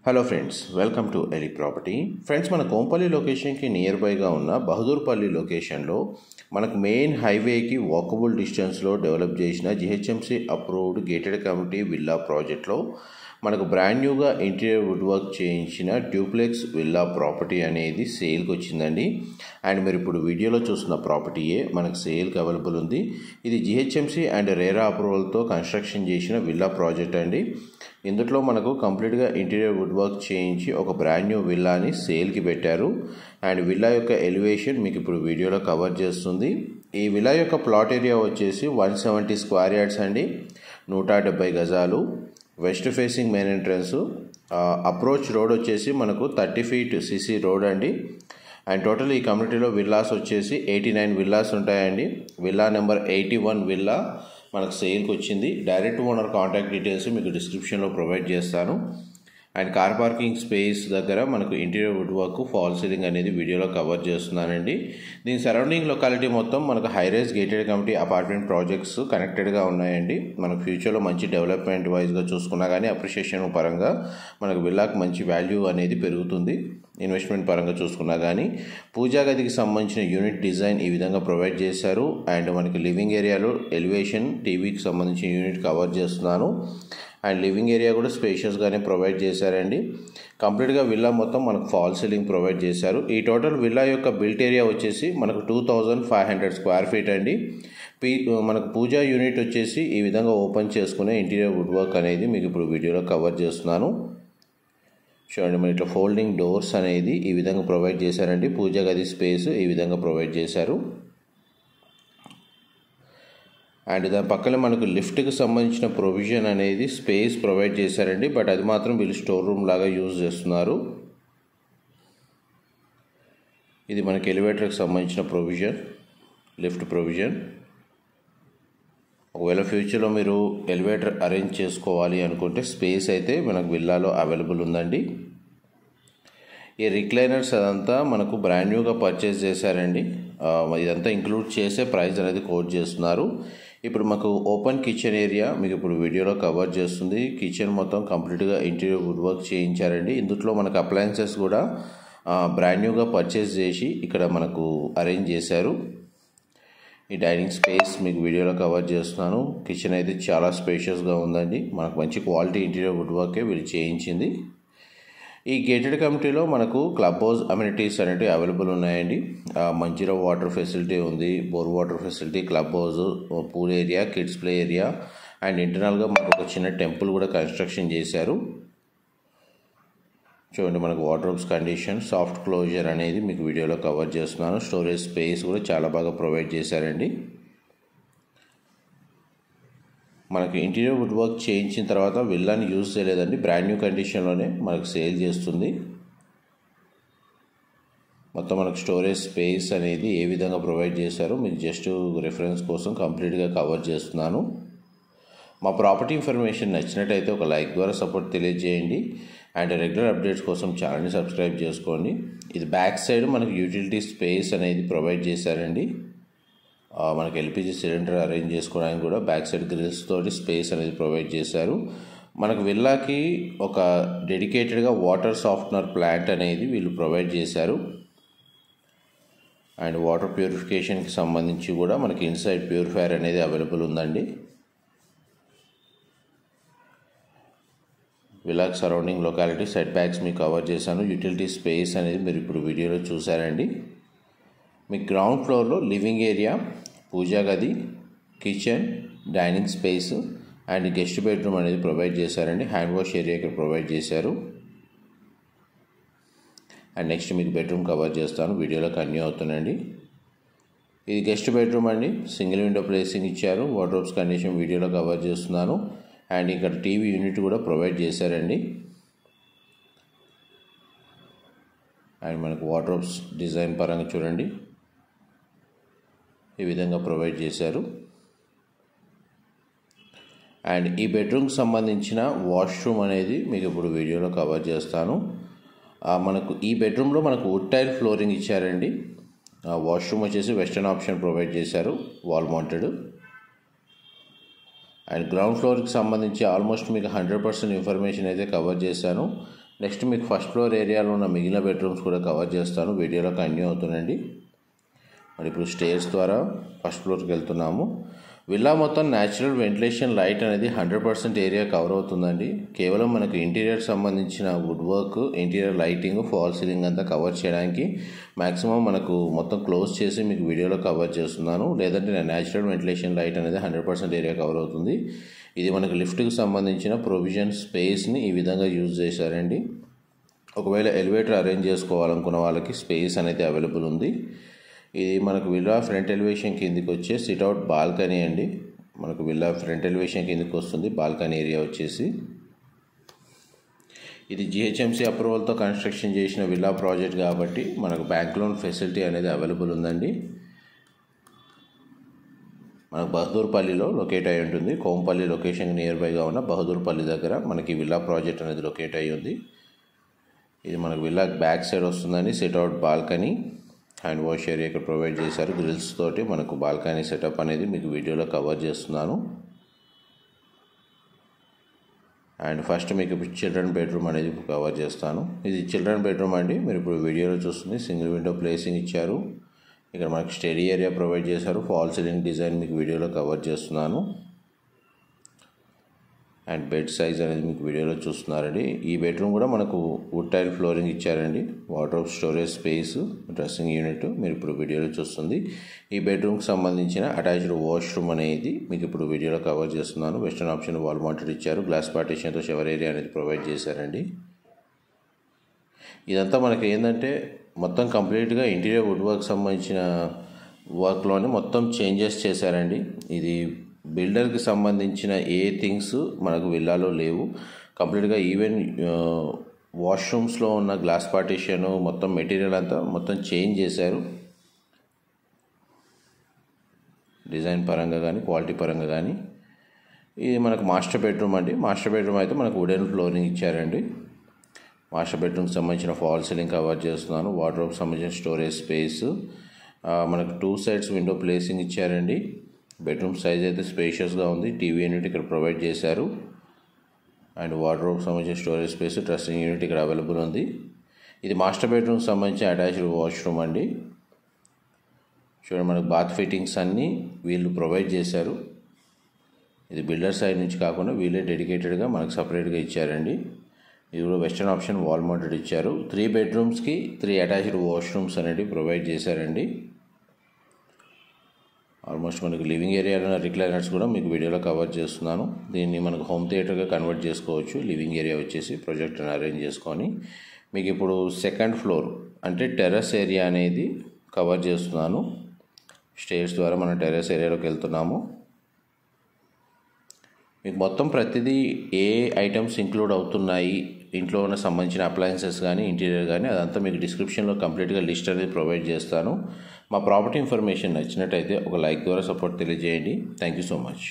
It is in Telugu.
Hello friends, welcome to Eli property. Friends, మన కోంపల్లి లొకేషన్కి నియర్ బైగా ఉన్న బహదూర్పల్లి లొకేషన్లో మనకు మెయిన్ హైవేకి వాకబుల్ డిస్టెన్స్లో డెవలప్ చేసిన GHMC approved gated community villa ప్రాజెక్ట్లో మనకు బ్రాండ్ న్యూగా ఇంటీరియర్ వుడ్ వర్క్ చేయించిన డ్యూప్లెక్స్ విల్లా ప్రాపర్టీ అనేది సేల్కి వచ్చిందండి. అండ్ మీరు ఇప్పుడు వీడియోలో చూస్తున్న ప్రాపర్టీయే మనకు సేల్కి అవైలబుల్ ఉంది. ఇది జిహెచ్ఎంసీ అండ్ రేరా అప్రూవల్తో కన్స్ట్రక్షన్ చేసిన విల్లా ప్రాజెక్ట్ అండి. ఇందులో మనకు కంప్లీట్గా ఇంటీరియర్ వుడ్ వర్క్ చేయించి ఒక బ్రాండ్ న్యూ విల్లాని సేల్కి పెట్టారు. అండ్ విల్లా యొక్క ఎలివేషన్ మీకు ఇప్పుడు వీడియోలో కవర్ చేస్తుంది. ఈ విల్లా యొక్క ప్లాట్ ఏరియా వచ్చేసి 170 స్క్వేర్ యార్డ్స్ అండి, 170 గజాలు. West facing main entrance, approach road వచ్చేసి మనకు 30 ఫీట్ సిసి రోడ్ అండి. అండ్ టోటల్ ఈ కమ్యూనిటీలో విల్లాస్ వచ్చేసి 89 విల్లాస్ ఉంటాయండి. విల్లా నెంబర్ 81 విల్లా మనకు సేల్కి వచ్చింది. డైరెక్ట్ ఓనర్ కాంటాక్ట్ డీటెయిల్స్ మీకు డిస్క్రిప్షన్లో ప్రొవైడ్ చేస్తాను. అండ్ కార్ పార్కింగ్ స్పేస్ దగ్గర మనకు interior wood work, fall ceiling అనేది వీడియోలో కవర్ చేస్తున్నానండి. దీని సరౌండింగ్ లొకాలిటీ మొత్తం మనకు high rise gated community apartment projects కనెక్టెడ్గా ఉన్నాయండి. మనకు ఫ్యూచర్లో మంచి డెవలప్మెంట్ వైజ్గా చూసుకున్నా కానీ అప్రిషియేషన్ పరంగా మనకు విల్లాకు మంచి వాల్యూ అనేది పెరుగుతుంది. ఇన్వెస్ట్మెంట్ పరంగా చూసుకున్నా కానీ పూజా గదికి సంబంధించిన యూనిట్ డిజైన్ ఈ విధంగా ప్రొవైడ్ చేశారు. అండ్ మనకి లివింగ్ ఏరియాలో ఎలివేషన్, టీవీకి సంబంధించిన యూనిట్ కవర్ చేస్తున్నాను. అండ్ లివింగ్ ఏరియా కూడా స్పేషియస్గానే ప్రొవైడ్ చేశారండి. కంప్లీట్గా విల్లా మొత్తం మనకు ఫాల్ సీలింగ్ ప్రొవైడ్ చేశారు. ఈ టోటల్ విల్లా యొక్క బిల్ట్ ఏరియా వచ్చేసి మనకు 2500 స్క్వేర్ ఫీట్ అండి. మనకు పూజా యూనిట్ వచ్చేసి ఈ విధంగా ఓపెన్ చేసుకునే ఇంటీరియర్ వుడ్ వర్క్ అనేది మీకు ఇప్పుడు వీడియోలో కవర్ చేస్తున్నాను. చూడండి, మన ఇట్లా ఫోల్డింగ్ డోర్స్ అనేది ఈ విధంగా ప్రొవైడ్ చేశారండి. పూజా గది స్పేస్ ఈ విధంగా ప్రొవైడ్ చేశారు. అండ్ దాని పక్కనే మనకు లిఫ్ట్కి సంబంధించిన ప్రొవిజన్ అనేది స్పేస్ ప్రొవైడ్ చేశారండి. బట్ అది మాత్రం వీళ్ళు స్టోర్ రూమ్ లాగా యూజ్ చేస్తున్నారు. ఇది మనకి ఎలివేటర్కి సంబంధించిన ప్రొవిజన్, లిఫ్ట్ ప్రొవిజన్. ఒకవేళ ఫ్యూచర్లో మీరు ఎలివేటర్ అరేంజ్ చేసుకోవాలి అనుకుంటే స్పేస్ అయితే మనకు విల్లాలో అవైలబుల్ ఉందండి. ఈ రిక్లైనర్స్ అదంతా మనకు బ్రాండ్ న్యూగా పర్చేస్ చేశారండి. ఇదంతా ఇంక్లూడ్ చేసే ప్రైస్ అనేది కోట్ చేస్తున్నారు. ఇప్పుడు మాకు ఓపెన్ కిచెన్ ఏరియా మీకు ఇప్పుడు వీడియోలో కవర్ చేస్తుంది. కిచెన్ మొత్తం కంప్లీట్గా ఇంటీరియర్ వుడ్ వర్క్ చేయించారండి. ఇందులో మనకు అప్లయన్సెస్ కూడా బ్రాండ్ న్యూగా పర్చేస్ చేసి ఇక్కడ మనకు అరేంజ్ చేశారు. ఈ డైనింగ్ స్పేస్ మీకు వీడియోలో కవర్ చేస్తున్నాను. కిచెన్ అయితే చాలా స్పేషియస్గా ఉందండి. మనకు మంచి క్వాలిటీ ఇంటీరియర్ వుడ్ వర్కే వీళ్ళు చేయించింది. ఈ గేటెడ్ కమ్యూనిటీలో మనకు క్లబ్ హౌస్ అమ్యూనిటీస్ అనేవి అవైలబుల్ ఉన్నాయండి. మంజీరా వాటర్ ఫెసిలిటీ ఉంది, bore water facility, club house, pool area, kids play area. And ఇంటర్నల్గా మనకు ఒక చిన్న టెంపుల్ కూడా కన్స్ట్రక్షన్ చేశారు. చూడండి, మనకు వార్డ్రోబ్స్ కండిషన్, సాఫ్ట్ క్లోజర్ అనేది మీకు వీడియోలో కవర్ చేస్తున్నాను. స్టోరేజ్ స్పేస్ కూడా చాలా బాగా ప్రొవైడ్ చేశారండి. మనకి ఇంటీరియర్ వుడ్ వర్క్ చేయించిన తర్వాత విల్లాని యూజ్ చేయలేదండి, బ్రాండ్ న్యూ కండిషన్లోనే మనకు సేల్ చేస్తుంది. మొత్తం మనకు స్టోరేజ్ స్పేస్ అనేది ఏ విధంగా ప్రొవైడ్ చేశారో మీకు జస్ట్ రెఫరెన్స్ కోసం కంప్లీట్గా కవర్ చేస్తున్నాను. మా ప్రాపర్టీ ఇన్ఫర్మేషన్ నచ్చినట్టయితే ఒక లైక్ ద్వారా సపోర్ట్ తెలియజేయండి. అండ్ రెగ్యులర్ అప్డేట్స్ కోసం ఛానల్ని సబ్స్క్రైబ్ చేసుకోండి. ఇది బ్యాక్ సైడ్ మనకు యూటిలిటీ స్పేస్ అనేది ప్రొవైడ్ చేశారండి. మనకి ఎల్పిజి సిలిండర్ అరేంజ్ చేసుకోవడానికి కూడా బ్యాక్ సైడ్ గ్రిల్స్ తోటి స్పేస్ అనేది ప్రొవైడ్ చేశారు. మనకు విల్లాకి ఒక డెడికేటెడ్గా వాటర్ సాఫ్ట్నర్ ప్లాంట్ అనేది వీళ్ళు ప్రొవైడ్ చేశారు. అండ్ వాటర్ ప్యూరిఫికేషన్కి సంబంధించి కూడా మనకి ఇన్సైడ్ ప్యూరిఫైయర్ అనేది అవైలబుల్ ఉందండి. విల్లాకి సరౌండింగ్ లొకాలిటీ, సెట్ బ్యాక్స్ మీకు కవర్ చేశాను. యూటిలిటీ స్పేస్ అనేది మీరు ఇప్పుడు వీడియోలో చూసారండి. మీకు గ్రౌండ్ ఫ్లోర్లో లివింగ్ ఏరియా, పూజా గది, kitchen, dining space and guest bedroom అనేది ప్రొవైడ్ చేశారండి. హ్యాండ్ వాష్ ఏరియా ఇక్కడ ప్రొవైడ్ చేశారు. అండ్ నెక్స్ట్ మీకు బెడ్రూమ్ కవర్ చేస్తాను, వీడియోలో కంటిన్యూ అవుతుందండి. ఇది గెస్ట్ బెడ్రూమ్ అండి, సింగిల్ విండో ప్లేసింగ్ ఇచ్చారు. వార్డ్రోబ్స్ కండిషన్ వీడియోలో కవర్ చేస్తున్నాను. అండ్ ఇక్కడ టీవీ యూనిట్ కూడా ప్రొవైడ్ చేశారండి. అండ్ మనకు వార్డ్రోబ్స్ డిజైన్ పరంగా చూడండి ఈ విధంగా ప్రొవైడ్ చేశారు. అండ్ ఈ బెడ్రూమ్కి సంబంధించిన వాష్రూమ్ అనేది మీకు ఇప్పుడు వీడియోలో కవర్ చేస్తాను. మనకు ఈ బెడ్రూమ్లో మనకు వుడ్ టైల్ ఫ్లోరింగ్ ఇచ్చారండి. వాష్రూమ్ వచ్చేసి వెస్టర్న్ ఆప్షన్ ప్రొవైడ్ చేశారు, వాల్ మౌంటెడ్. అండ్ గ్రౌండ్ ఫ్లోర్కి సంబంధించి ఆల్మోస్ట్ మీకు 100% ఇన్ఫర్మేషన్ అయితే కవర్ చేశాను. నెక్స్ట్ మీకు ఫస్ట్ ఫ్లోర్ ఏరియాలో ఉన్న మిగిలిన బెడ్రూమ్స్ కూడా కవర్ చేస్తాను, వీడియోలో కంటిన్యూ అవుతుందండి. మరి ఇప్పుడు స్టేర్స్ ద్వారా ఫస్ట్ ఫ్లోర్కి వెళ్తున్నాము. విల్లా మొత్తం న్యాచురల్ వెంటిలేషన్ లైట్ అనేది 100% ఏరియా కవర్ అవుతుందండి. కేవలం మనకు ఇంటీరియర్ సంబంధించిన wood work, interior lighting, fall ceiling అంతా కవర్ చేయడానికి మ్యాక్సిమం మనకు మొత్తం క్లోజ్ చేసి మీకు వీడియోలో కవర్ చేస్తున్నాను. లేదంటే న్యాచురల్ వెంటిలేషన్ లైట్ అనేది 100% ఏరియా కవర్ అవుతుంది. ఇది మనకు లిఫ్ట్కి సంబంధించిన ప్రొవిజన్ స్పేస్ని ఈ విధంగా యూజ్ చేశారండి. ఒకవేళ ఎలివేటర్ అరేంజ్ చేసుకోవాలనుకున్న వాళ్ళకి స్పేస్ అనేది అవైలబుల్ ఉంది. ఇది మనకు విల్లా ఫ్రంట్ ఎలివేషన్ కిందికి వచ్చే సిట్అవుట్ బాల్కనీ అండి. మనకు విల్లా ఫ్రంట్ ఎలివేషన్ కిందికి వస్తుంది బాల్కనీ ఏరియా వచ్చేసి. ఇది జిహెచ్ఎంసీ అప్రూవల్తో కన్స్ట్రక్షన్ చేసిన విల్లా ప్రాజెక్ట్ కాబట్టి మనకు బ్యాంక్ లోన్ ఫెసిలిటీ అనేది అవైలబుల్ ఉందండి. మనకు బహదూర్పల్లిలో లొకేట్ అయి ఉంటుంది. కోంపల్లి లొకేషన్ నియర్ బైగా ఉన్న బహదూర్పల్లి దగ్గర మనకి విల్లా ప్రాజెక్ట్ అనేది లొకేట్ అయి ఉంది. ఇది మనకు విల్లా బ్యాక్ సైడ్ వస్తుందండి. Sit-out balcony, hand wash area ఇక్కడ ప్రొవైడ్ చేశారు. గ్రిల్స్ తోటి మనకు బాల్కనీ సెటప్ అనేది మీకు వీడియోలో కవర్ చేస్తున్నాను. అండ్ ఫస్ట్ మీకు చిల్డ్రన్ బెడ్రూమ్ అనేది కవర్ చేస్తాను. ఇది చిల్డ్రన్ బెడ్రూమ్ అండి. మీరు ఇప్పుడు వీడియోలో చూస్తుంది సింగిల్ విండో ప్లేసింగ్ ఇచ్చారు. ఇక్కడ మనకు స్టడీ ఏరియా ప్రొవైడ్ చేశారు. ఫాల్ సీలింగ్ డిజైన్ మీకు వీడియోలో కవర్ చేస్తున్నాను. అండ్ బెడ్ సైజ్ అనేది మీకు వీడియోలో చూస్తున్నారండి. ఈ బెడ్రూమ్ కూడా మనకు వుడ్ టైల్ ఫ్లోరింగ్ ఇచ్చారండి. Wardrobe, storage space, dressing unit మీరు ఇప్పుడు వీడియోలో చూస్తుంది. ఈ బెడ్రూమ్కి సంబంధించిన అటాచ్డ్ వాష్రూమ్ అనేది మీకు ఇప్పుడు వీడియోలో కవర్ చేస్తున్నాను. వెస్టర్న్ ఆప్షన్ వాల్ మౌంటెడ్ ఇచ్చారు. గ్లాస్ పార్టీషన్తో షవర్ ఏరియా అనేది ప్రొవైడ్ చేశారండి. ఇదంతా మనకి ఏంటంటే మొత్తం కంప్లీట్గా ఇంటీరియర్ వుడ్ వర్క్ సంబంధించిన వర్క్లోనే మొత్తం చేంజెస్ చేశారండి. ఇది బిల్డర్కి సంబంధించిన ఏ థింగ్స్ మనకు విల్లాలో లేవు. కంప్లీట్గా ఈవెన్ వాష్రూమ్స్లో ఉన్న గ్లాస్ పార్టీషన్ మొత్తం మెటీరియల్ అంతా మొత్తం చేంజ్ చేశారు. డిజైన్ పరంగా కానీ క్వాలిటీ పరంగా కానీ. ఇది మనకు మాస్టర్ బెడ్రూమ్ అండి. మాస్టర్ బెడ్రూమ్ అయితే మనకు వుడెన్ ఫ్లోరింగ్ ఇచ్చారండి. మాస్టర్ బెడ్రూమ్కి సంబంధించిన ఫాల్ సీలింగ్ కవర్ చేస్తున్నాను. వార్డ్రోబ్కి సంబంధించిన స్టోరేజ్ స్పేస్, మనకు 2 sides విండో ప్లేసింగ్ ఇచ్చారండి. బెడ్రూమ్ సైజ్ అయితే స్పేషియస్గా ఉంది. టీవీ యూనిట్ ఇక్కడ ప్రొవైడ్ చేశారు. అండ్ వార్డ్రోబ్కి సంబంధించిన స్టోరేజ్ స్పేస్, డ్రెస్సింగ్ యూనిట్ ఇక్కడ అవైలబుల్ ఉంది. ఇది మాస్టర్ బెడ్రూమ్కి సంబంధించిన అటాచ్డ్ వాష్రూమ్ అండి. చూడండి మనకు బాత్ ఫిట్టింగ్స్ అన్నీ వీళ్ళు ప్రొవైడ్ చేశారు. ఇది బిల్డర్ సైడ్ నుంచి కాకుండా వీళ్ళే డెడికేటెడ్గా మనకు సపరేట్గా ఇచ్చారండి. ఇది కూడా వెస్టర్న్ ఆప్షన్ వాల్ మౌంటెడ్ ఇచ్చారు. 3 bedrooms-కి 3 అటాచ్డ్ వాష్రూమ్స్ అనేవి ప్రొవైడ్ చేశారండి. ఆల్మోస్ట్ మనకు లివింగ్ ఏరియాలో రిక్లైనర్స్ కూడా మీకు వీడియోలో కవర్ చేస్తున్నాను. దీన్ని మనకు హోమ్ థియేటర్గా కన్వర్ట్ చేసుకోవచ్చు. లివింగ్ ఏరియా వచ్చేసి ప్రొజెక్టర్ని అరేంజ్ చేసుకొని మీకు ఇప్పుడు సెకండ్ ఫ్లోర్ అంటే టెర్రస్ ఏరియా అనేది కవర్ చేస్తున్నాను. స్టేర్స్ ద్వారా మనం టెర్రస్ ఏరియాలోకి వెళ్తున్నాము. మీకు మొత్తం ప్రతిదీ ఏ ఐటమ్స్ ఇంక్లూడ్ అవుతున్నాయి, ఇంట్లో ఉన్న సంబంధించిన అప్లయన్సెస్ కానీ ఇంటీరియర్ కానీ అదంతా మీకు డిస్క్రిప్షన్లో కంప్లీట్గా లిస్ట్ అనేది ప్రొవైడ్ చేస్తాను. మా ప్రాపర్టీ ఇన్ఫర్మేషన్ నచ్చినట్టయితే ఒక లైక్ ద్వారా సపోర్ట్ తెలియజేయండి. Thank you so much.